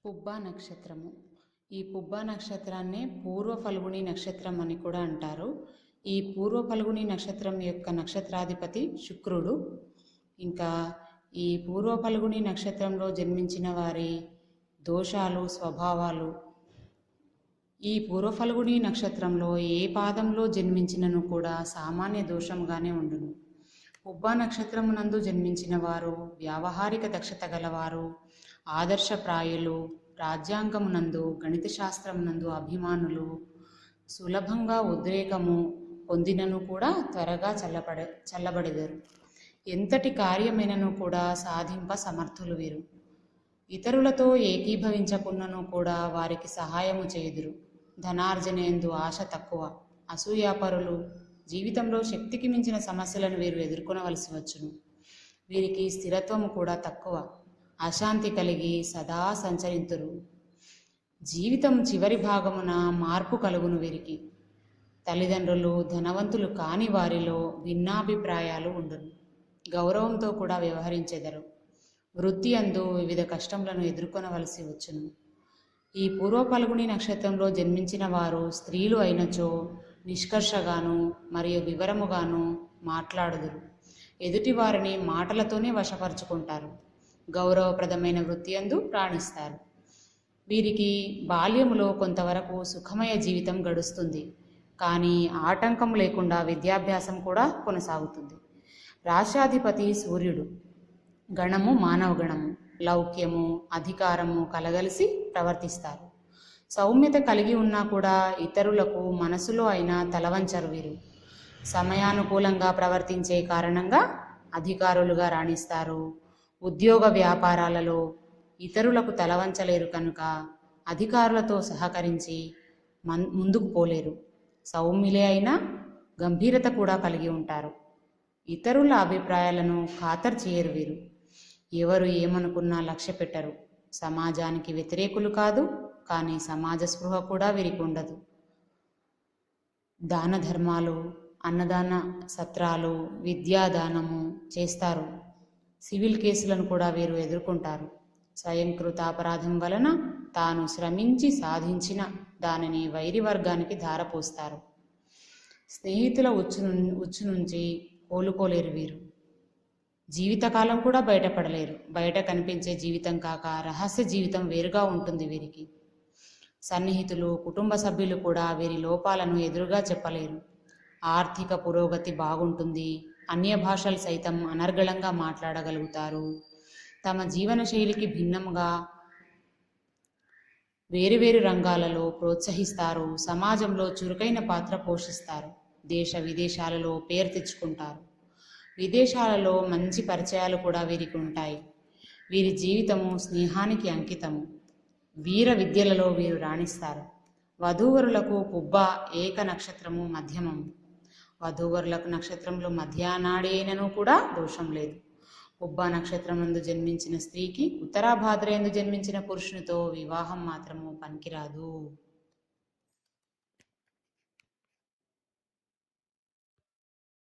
పుబ్బ నక్షత్రము. ఈ పుబ్బ నక్షత్రాన్నే పూర్వ ఫల్గుణి నక్షత్రం అని కూడా అంటారు. ఈ పూర్వ ఫల్గుణి నక్షత్రం యొక్క నక్షత్రాధిపతి శుక్రుడు. ఇంకా ఈ పూర్వ ఫల్గుణి నక్షత్రంలో జన్మించిన వారి దోషాలు, స్వభావాలు, ఈ పూర్వ ఫల్గుణి నక్షత్రంలో ఏ పాదంలో జన్మించినను కూడా సామాన్య దోషంగానే ఉండును. పుబ్బ నక్షత్రమునందు జన్మించిన వారు వ్యావహారిక దక్షత గలవారు, ఆదర్శప్రాయులు, రాజ్యాంగమునందు గణిత శాస్త్రమునందు అభిమానులు, సులభంగా ఉద్రేకము పొందినను కూడా త్వరగా చల్లబడెదరు. ఎంతటి కార్యమైనను కూడా సాధింప సమర్థులు వీరు. ఇతరులతో ఏకీభవించకున్నను కూడా వారికి సహాయము చేయుదురు. ధనార్జనేందు ఆశ తక్కువ, అసూయాపరులు, జీవితంలో శక్తికి మించిన సమస్యలను వీరు ఎదుర్కొనవలసి వచ్చును. వీరికి స్థిరత్వము కూడా తక్కువ, అశాంతి కలిగి సదా సంచరింతురు. జీవితం చివరి భాగమున మార్పు కలుగును వీరికి. తల్లిదండ్రులు ధనవంతులు కాని వారిలో భిన్నాభిప్రాయాలు ఉండును. గౌరవంతో కూడా వ్యవహరించెదరు. వృత్తి అందు వివిధ కష్టములను ఎదుర్కొనవలసి వచ్చును. ఈ పూర్వ ఫల్గుణి నక్షత్రంలో జన్మించిన వారు స్త్రీలు అయినచో నిష్కర్షగాను మరియు వివరముగాను మాట్లాడుదురు. ఎదుటి వారిని మాటలతోనే వశపరుచుకుంటారు. గౌరవప్రదమైన వృత్తి అందు రాణిస్తారు. వీరికి బాల్యములో కొంతవరకు సుఖమయ జీవితం గడుస్తుంది. కానీ ఆటంకం లేకుండా విద్యాభ్యాసం కూడా కొనసాగుతుంది. రాష్ట్రాధిపతి సూర్యుడు. గణము మానవ గణము. లౌక్యము, అధికారము కలగలిసి ప్రవర్తిస్తారు. సౌమ్యత కలిగి ఉన్నా కూడా ఇతరులకు మనసులో అయినా తలవంచరు వీరు. సమయానుకూలంగా ప్రవర్తించే కారణంగా అధికారులుగా రాణిస్తారు. ఉద్యోగ వ్యాపారాలలో ఇతరులకు తలవంచలేరు కనుక అధికారులతో సహకరించి ముందుకు పోలేరు. సౌమ్యులే అయినా గంభీరత కూడా కలిగి ఉంటారు. ఇతరుల అభిప్రాయాలను ఖాతరు చేయరు వీరు. ఎవరు ఏమనుకున్నా లక్ష్య పెట్టరు. సమాజానికి వ్యతిరేకులు కాదు, కానీ సమాజ స్పృహ కూడా వీరికి ఉండదు. దాన ధర్మాలు, అన్నదాన సత్రాలు, విద్యాదానము చేస్తారు. సివిల్ కేసులను కూడా వీరు ఎదుర్కొంటారు. స్వయంకృత అపరాధం వలన తాను శ్రమించి సాధించిన దానిని వైరి వర్గానికి ధారపోస్తారు. స్నేహితుల ఉచ్చు నుంచి కోలుకోలేరు వీరు. జీవితకాలం కూడా బయటపడలేరు. బయట కనిపించే జీవితం కాక రహస్య జీవితం వేరుగా ఉంటుంది వీరికి. సన్నిహితులు, కుటుంబ సభ్యులు కూడా వీరి లోపాలను ఎదురుగా చెప్పలేరు. ఆర్థిక పురోగతి బాగుంటుంది. అన్య భాషలు సైతం అనర్గళంగా మాట్లాడగలుగుతారు. తమ జీవన శైలికి భిన్నంగా వేరువేరు రంగాలలో ప్రోత్సహిస్తారు. సమాజంలో చురుకైన పాత్ర పోషిస్తారు. దేశ విదేశాలలో పేరు తెచ్చుకుంటారు. విదేశాలలో మంచి పరిచయాలు కూడా వీరికి ఉంటాయి. వీరి జీవితము స్నేహానికి అంకితము. వీర విద్యలలో వీరు రాణిస్తారు. వధూవరులకు పుబ్బ ఏక నక్షత్రము మధ్యమము. వధూవరులకు నక్షత్రంలో మధ్యానాడి అయినను కూడా దోషం లేదు. పుబ్బ నక్షత్రమందు జన్మించిన స్త్రీకి ఉత్తరాభాద్రయందు జన్మించిన పురుషునితో వివాహం మాత్రము పనికిరాదు.